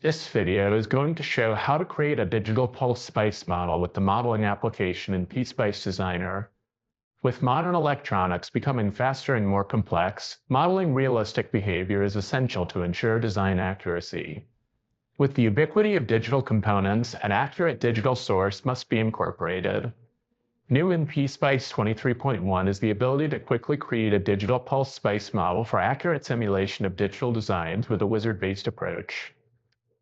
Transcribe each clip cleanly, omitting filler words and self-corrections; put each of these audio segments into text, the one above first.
This video is going to show how to create a digital pulse space model with the modeling application in PSpace Designer. With modern electronics becoming faster and more complex, modeling realistic behavior is essential to ensure design accuracy. With the ubiquity of digital components, an accurate digital source must be incorporated. New in PSpace 23.1 is the ability to quickly create a digital pulse space model for accurate simulation of digital designs with a wizard-based approach.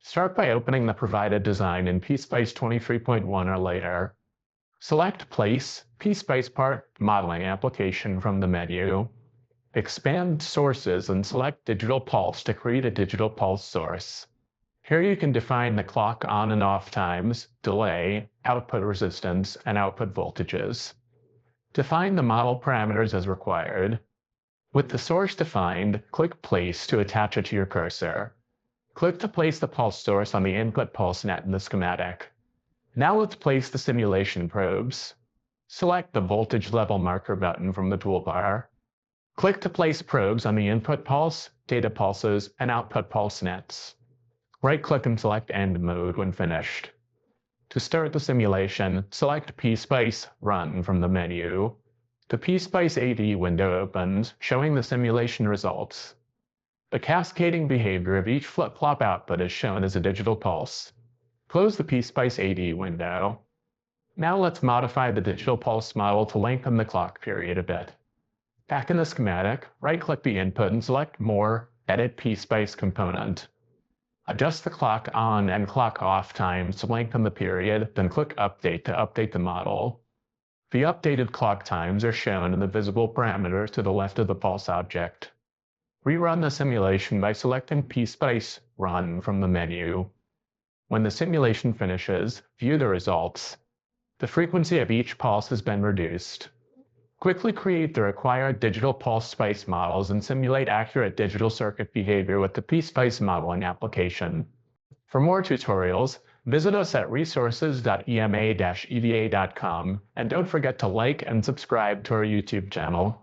Start by opening the provided design in PSpace 23.1 or later. Select Place, PSpace Part, Modeling Application from the menu. Expand Sources and select Digital Pulse to create a digital pulse source. Here you can define the clock on and off times, delay, output resistance, and output voltages. Define the model parameters as required. With the source defined, click Place to attach it to your cursor. Click to place the pulse source on the input pulse net in the schematic. Now let's place the simulation probes. Select the voltage level marker button from the toolbar. Click to place probes on the input pulse, data pulses, and output pulse nets. Right-click and select End Mode when finished. To start the simulation, select PSpace Run from the menu. The PSpace AD window opens, showing the simulation results. The cascading behavior of each flip-flop output is shown as a digital pulse. Close the PSpace AD window. Now let's modify the digital pulse model to lengthen the clock period a bit. Back in the schematic, right-click the input and select More, Edit PSpace Component. Adjust the clock on and clock off times to lengthen the period, then click Update to update the model. The updated clock times are shown in the visible parameters to the left of the pulse object. Rerun the simulation by selecting PSpace Run from the menu. When the simulation finishes, view the results. The frequency of each pulse has been reduced. Quickly create the required digital pulse space models and simulate accurate digital circuit behavior with the PSpace modeling application. For more tutorials, visit us at resources.ema-eva.com and don't forget to like and subscribe to our YouTube channel.